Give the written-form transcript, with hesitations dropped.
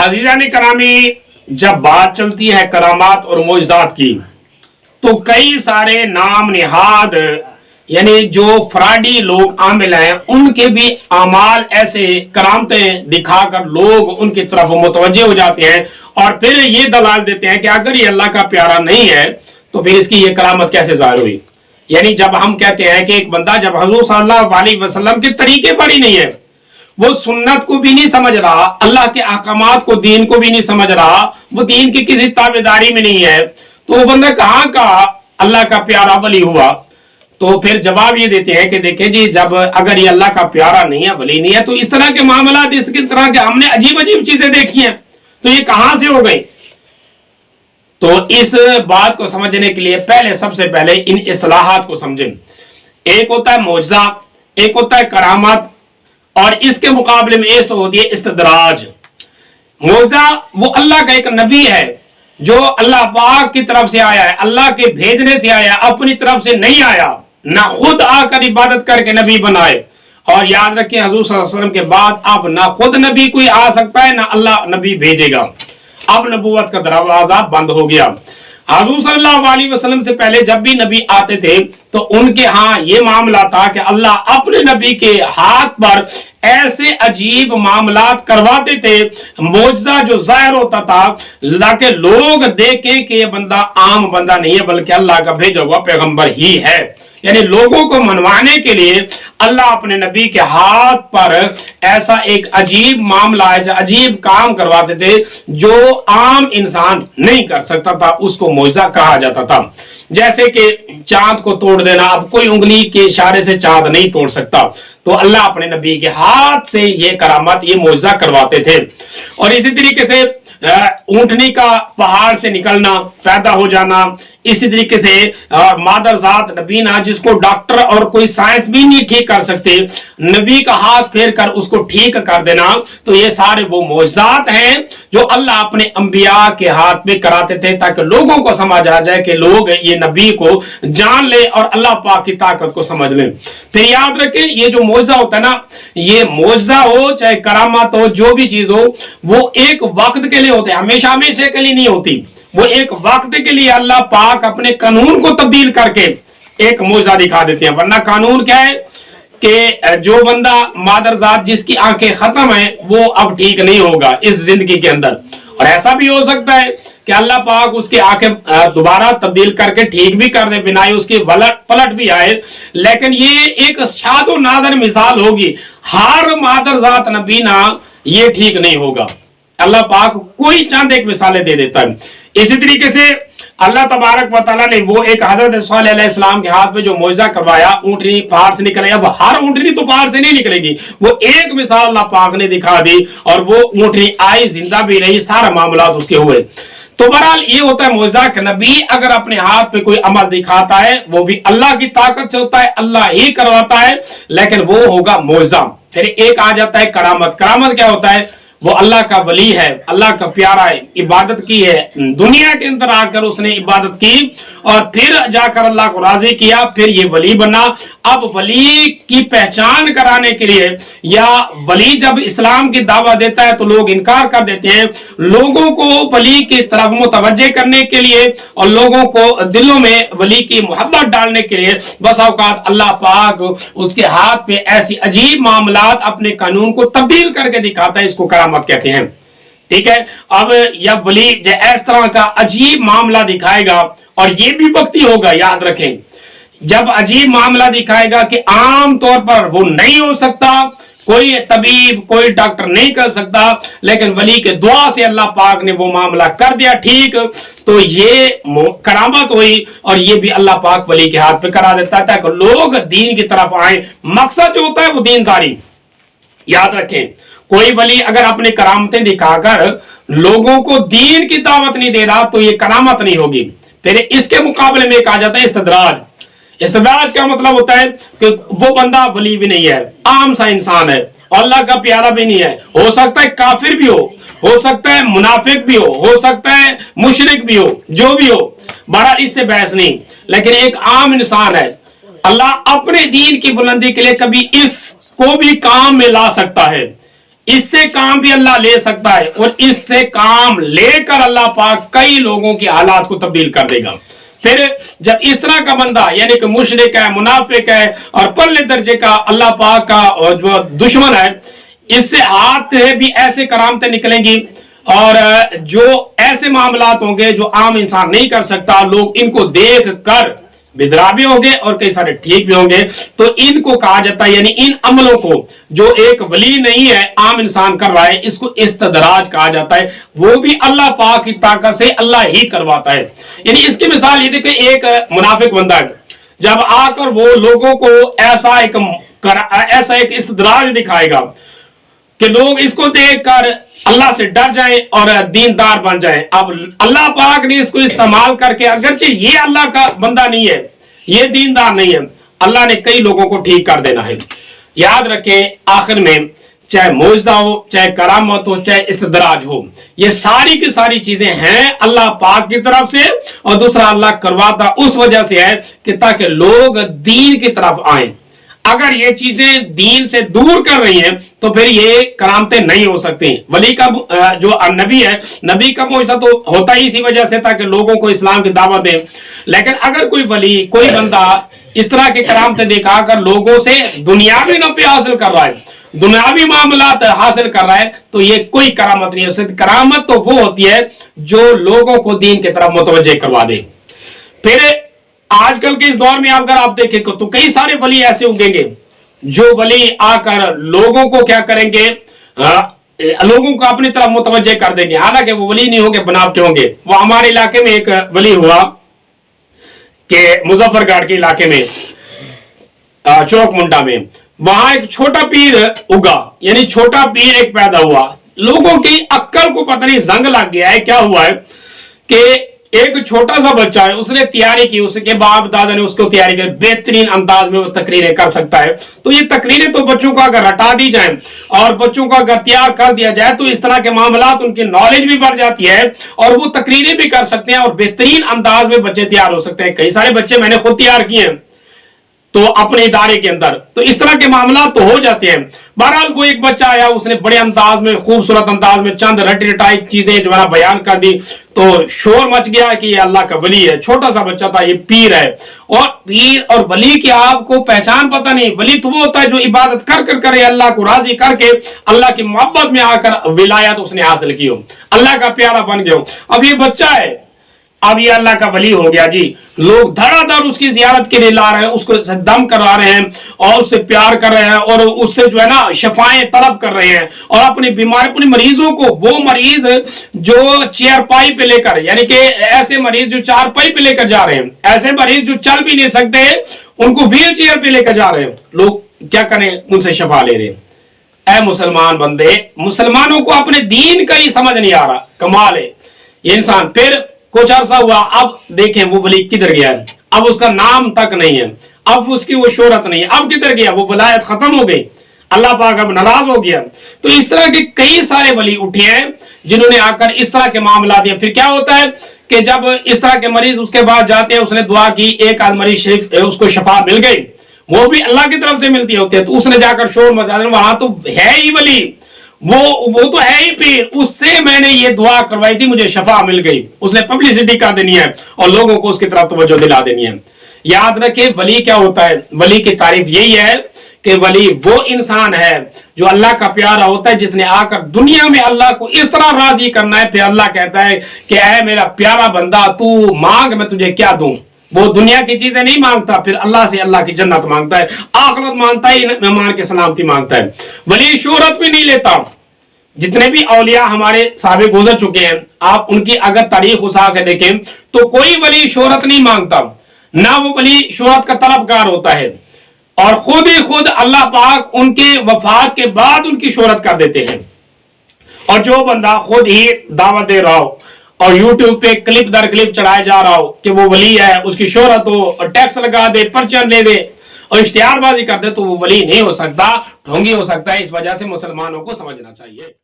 अजीज़ान करामी, जब बात चलती है करामात और मोजज़ात की तो कई सारे नाम निहाद यानी जो फ्राडी लोग आमिल हैं उनके भी अमाल ऐसे करामतें दिखाकर लोग उनकी तरफ मुतवज्जे हो जाते हैं और फिर ये दलाल देते हैं कि अगर ये अल्लाह का प्यारा नहीं है तो फिर इसकी ये करामत कैसे ज़ाहिर हुई। यानी जब हम कहते हैं कि एक बंदा जब हुज़ूर सल्लल्लाहु अलैहि वसल्लम के तरीके पर ही नहीं है, वो सुन्नत को भी नहीं समझ रहा, अल्लाह के अहकामात को, दीन को भी नहीं समझ रहा, वो दीन की किसी ताबेदारी में नहीं है, तो वो बंदा कहाँ का अल्लाह का प्यारा वली हुआ। तो फिर जवाब ये देते हैं कि देखें जी, जब अगर ये अल्लाह का प्यारा नहीं है, वली नहीं है, तो इस तरह के मामला, इस तरह के हमने अजीब अजीब चीजें देखी हैं, तो ये कहां से हो गई। तो इस बात को समझने के लिए पहले सबसे पहले इन इस्लाहात को समझें। एक होता है मौजज़ा, एक होता है करामत, और इसके मुकाबले में एक होती है इस्तदराज। मौजज़ा वो अल्लाह का एक नबी है जो अल्लाह पाक की तरफ से आया है, अल्लाह के भेजने से आया, अपनी तरफ से नहीं आया, ना खुद आकर इबादत करके नबी बनाए। और याद रखें हुज़ूर सल्लल्लाहु अलैहि वसल्लम के बाद अब ना खुद नबी कोई आ सकता है, ना अल्लाह नबी भेजेगा। अब नबूवत का दरवाजा बंद हो गया। हुज़ूर सल्लल्लाहु अलैहि वसल्लम से पहले जब भी नबी आते थे तो उनके यहाँ ये मामला था कि अल्लाह अपने नबी के हाथ पर ऐसे अजीब मामलात करवाते थे, मौजज़ा जो जाहिर होता था, ताकि लोग देखें कि ये बंदा आम बंदा नहीं है बल्कि अल्लाह का भेजा हुआ पैगंबर ही है। यानी लोगों को मनवाने के लिए अल्लाह अपने नबी के हाथ पर ऐसा एक अजीब मामला, ऐसा अजीब काम करवाते थे जो आम इंसान नहीं कर सकता था, उसको मौजज़ा कहा जाता था। जैसे कि चांद को तोड़ देना, अब कोई उंगली के इशारे से चांद नहीं तोड़ सकता, तो अल्लाह अपने नबी के हाथ से ये करामत, ये मौजज़ा करवाते थे। और इसी तरीके से ऊंटनी का पहाड़ से निकलना, पैदा हो जाना, इसी तरीके से मादर जात नबीना, जिसको डॉक्टर और कोई साइंस भी नहीं ठीक कर सकते, नबी का हाथ फेर कर उसको ठीक कर देना, तो ये सारे वो मौजज़ात हैं जो अल्लाह अपने अंबिया के हाथ में कराते थे ताकि लोगों को समझ आ जाए कि लोग ये नबी को जान ले और अल्लाह पाक की ताकत को समझ लें। फिर याद रखें, ये जो मौजज़ा होता है ना, ये मौजज़ा हो चाहे करामत हो, जो भी चीज हो, वो एक वक्त के लिए होते हैं, हमेशा हमेशा के लिए नहीं होती। वो एक वक्त के लिए अल्लाह पाक अपने कानून को तब्दील करके एक मौजज़ा दिखा देते हैं। वरना कानून क्या है कि जो बंदा मादरजात जिसकी आंखें खत्म है वो अब ठीक नहीं होगा इस जिंदगी के अंदर। और ऐसा भी हो सकता है कि अल्लाह पाक उसकी आंखें दोबारा तब्दील करके ठीक भी कर दे, बिना उसकी पलट भी आए। लेकिन ये एक शादो नादर मिसाल होगी, हर मादरजात नबीना ये ठीक नहीं होगा। अल्लाह पाक कोई चंद एक मिसालें दे देता है। इसी तरीके से अल्लाह तबारक व तआला ने वो एक हजरत सालेह अलैहिस्सलाम के हाथ में जो मौजज़ा करवाया, ऊंटनी पहाड़ से निकले। अब हर ऊंटनी तो पहाड़ से नहीं निकलेगी, वो एक मिसाल अल्लाह पाक ने दिखा दी और वो ऊंटनी आई, जिंदा भी रही, सारा मामला उसके हुए। तो बहरहाल ये होता है मौजज़ा कि नबी अगर अपने हाथ पे कोई अमल दिखाता है वो भी अल्लाह की ताकत से होता है, अल्लाह ही करवाता है, लेकिन वो होगा मौजज़ा। फिर एक आ जाता है करामत। करामत क्या होता है? वो अल्लाह का वली है, अल्लाह का प्यारा है, इबादत की है, दुनिया के अंदर आकर उसने इबादत की और फिर जाकर अल्लाह को राजी किया, फिर ये वली बना। अब वली की पहचान कराने के लिए, या वली जब इस्लाम की दावा देता है तो लोग इनकार कर देते हैं, लोगों को वली की तरफ मुतवज्जे करने के लिए और लोगों को दिलों में वली की मोहब्बत डालने के लिए बस औकात अल्लाह पाक उसके हाथ पे ऐसी अजीब मामलात अपने कानून को तब्दील करके दिखाता है, इसको करामत कहते हैं। ठीक है, अब यह वली इस तरह का अजीब मामला दिखाएगा और ये भी वक्ती होगा, याद रखें, जब अजीब मामला दिखाएगा कि आम तौर पर वो नहीं हो सकता, कोई तबीब कोई डॉक्टर नहीं कर सकता, लेकिन वली के दुआ से अल्लाह पाक ने वो मामला कर दिया ठीक, तो ये करामत हुई। और ये भी अल्लाह पाक वली के हाथ पे करा देता है ताकि लोग दीन की तरफ आए। मकसद जो होता है वो दीनदारी। याद रखें, कोई वली अगर अपनी करामतें दिखाकर लोगों को दीन की दावत नहीं दे रहा तो ये करामत नहीं होगी। फिर इसके मुकाबले में एक आ जाता है इस्तदराज। इस्तदराज क्या मतलब होता है कि वो बंदा वली भी नहीं है, आम सा इंसान है, अल्लाह का प्यारा भी नहीं है, हो सकता है काफिर भी हो सकता है मुनाफिक भी हो सकता है मुशरिक भी हो, जो भी हो, बहरहाल इससे बहस नहीं, लेकिन एक आम इंसान है। अल्लाह अपने दीन की बुलंदी के लिए कभी इसको भी काम में ला सकता है। इससे काम भी अल्लाह ले सकता है और इससे काम लेकर अल्लाह पाक कई लोगों की हालात को तब्दील कर देगा। फिर जब इस तरह का बंदा यानी कि मुशरिक है, मुनाफिक है और परले दर्जे का अल्लाह पाक का जो दुश्मन है, इससे आते भी ऐसे करामतें निकलेंगी और जो ऐसे मामलात होंगे जो आम इंसान नहीं कर सकता, लोग इनको देख कर बिदरा भी होंगे और कई सारे ठीक भी होंगे। तो इनको कहा जाता है, यानी इन अमलों को जो एक वली नहीं है आम इंसान कर रहा है, इसको इस्तदराज कहा जाता है। वो भी अल्लाह पाक की ताकत से अल्लाह ही करवाता है। यानी इसकी मिसाल ये देखिए, एक मुनाफिक बंदा है, जब आकर वो लोगों को ऐसा एक इस्तदराज दिखाएगा कि लोग इसको देखकर अल्लाह से डर जाएं और दीनदार बन जाएं। अब अल्लाह पाक ने इसको इस्तेमाल करके, अगरचे ये अल्लाह का बंदा नहीं है, ये दीनदार नहीं है, अल्लाह ने कई लोगों को ठीक कर देना है। याद रखें, आखिर में चाहे मौजदा हो, चाहे करामत हो, चाहे इस्तदराज हो, ये सारी की सारी चीजें हैं अल्लाह पाक की तरफ से, और दूसरा अल्लाह करवाता उस वजह से है कि ताकि लोग दीन की तरफ आए। अगर ये चीजें दीन से दूर कर रही हैं तो फिर ये करामतें नहीं हो सकती। वली का जो नबी है, नबी का मौजज़ा तो होता ही इसी वजह से ताकि लोगों को इस्लाम की दावत दे। लेकिन अगर कोई वली, कोई बंदा इस तरह की करामतें दिखाकर लोगों से दुनियावी नफे हासिल कर रहा है, दुनियावी मामलात हासिल कर रहा है, तो ये कोई करामत नहीं हो सकती। करामत तो वो होती है जो लोगों को दीन की तरफ मुतवज्जे करवा दे। फिर आजकल के इस दौर में अगर आप देखें तो कई सारे वली ऐसे उगेंगे जो वली आकर लोगों को क्या करेंगे, लोगों को अपनी तरफ मुतवज्जे कर देंगे। हालांकि वो वली नहीं होंगे, बनावटी होंगे। वो हमारे इलाके में एक वली हुआ कि मुजफ्फरगढ़ के इलाके में चौक मुंडा में, वहां एक छोटा पीर उगा, यानी छोटा पीर एक पैदा हुआ। लोगों की अक्ल को पता नहीं जंग लग गया है, क्या हुआ है कि एक छोटा सा बच्चा है, उसने तैयारी की, उसके बाप दादा ने उसको तैयारी की, बेहतरीन अंदाज में वो तकरीरें कर सकता है। तो ये तकरीरें तो बच्चों को अगर हटा दी जाए और बच्चों को अगर तैयार कर दिया जाए तो इस तरह के मामलात, उनकी नॉलेज भी बढ़ जाती है और वो तकरीरें भी कर सकते हैं और बेहतरीन अंदाज में बच्चे तैयार हो सकते हैं। कई सारे बच्चे मैंने खुद तैयार किए हैं तो अपने इदारे के अंदर, तो इस तरह के मामला तो हो जाते हैं। बहरहाल वो एक बच्चा आया, उसने बड़े अंदाज में, खूबसूरत अंदाज में चंद रटी रटाई चीजें जो है बयान कर दी, तो शोर मच गया कि ये अल्लाह का वली है। छोटा सा बच्चा था, ये पीर है। और पीर और वली की आपको पहचान पता नहीं। वली तो वो होता है जो इबादत कर कर करे, अल्लाह को राजी करके अल्लाह की मोहब्बत में आकर विलायत उसने हासिल की हो, अल्लाह का प्यारा बन गया हो। अब ये बच्चा है, अब ये अल्लाह का वली हो गया जी। लोग धड़ाधड़ उसकी जियारत के लिए ला रहे हैं, उसको दम करवा रहे हैं और उससे प्यार कर रहे हैं और उससे जो है ना शफाएं तलब कर रहे हैं। और अपनी बीमारी, अपने मरीजों को, वो मरीज जो चेयरपाई पे लेकर, यानी कि ऐसे मरीज जो चारपाई पे लेकर जा रहे हैं, ऐसे मरीज जो चल भी नहीं सकते, उनको व्हील चेयर पे लेकर जा रहे हैं, लोग क्या करें, उनसे शफा ले रहे हैं। ऐ मुसलमान बंदे, मुसलमानों को अपने दीन का ही समझ नहीं आ रहा। कमाल है ये इंसान। फिर कुछ अरसा हुआ, अब देखें वो वली किधर गया है, अब उसका नाम तक नहीं है, अब उसकी वो शोहरत नहीं है, अब किधर गया, वो वलायत खत्म हो गई, अल्लाह पाक अब नाराज हो गया। तो इस तरह के कई सारे वली उठे हैं जिन्होंने आकर इस तरह के मामला दिए। फिर क्या होता है कि जब इस तरह के मरीज उसके बाद जाते हैं, उसने दुआ की, एक आध मरीज शरीफ उसको शफा मिल गई, वो भी अल्लाह की तरफ से मिलती होती है, तो उसने जाकर शोर मचा दिया, वहां तो है ही वली, वो तो है ही पीर, उससे मैंने ये दुआ करवाई थी, मुझे शफा मिल गई। उसने पब्लिसिटी कर देनी है और लोगों को उसकी तरफ तवज्जो दिला देनी है। याद रखें, वली क्या होता है, वली की तारीफ यही है कि वली वो इंसान है जो अल्लाह का प्यारा होता है, जिसने आकर दुनिया में अल्लाह को इस तरह राजी करना है। फिर अल्लाह कहता है कि ऐ मेरा प्यारा बंदा, तू मांग, मैं तुझे क्या दूं। वो दुनिया की चीजें नहीं मांगता, फिर अल्लाह से अल्लाह की जन्नत मांगता है, आखिरत मांगता है, मेहमान की सलामती मांगता है। वली शोहरत भी नहीं लेता। जितने भी औलिया हमारे साहबे गुजर चुके हैं, आप उनकी अगर तारीख उठा के देखें तो कोई वली शोहरत नहीं मांगता, ना वो वली शोहरत का तलबगार होता है, और खुद ही खुद अल्लाह पाक उनके वफात के बाद उनकी शोहरत कर देते हैं। और जो बंदा खुद ही दावत दे रहा हो और यूट्यूब पे क्लिप दर क्लिप चढ़ाया जा रहा हो कि वो वली है, उसकी शोहरत हो, और टैक्स लगा दे, पर्चन ले दे और इश्तिहारबाजी कर दे, तो वो वली नहीं हो सकता, ढोंगी हो सकता है। इस वजह से मुसलमानों को समझना चाहिए।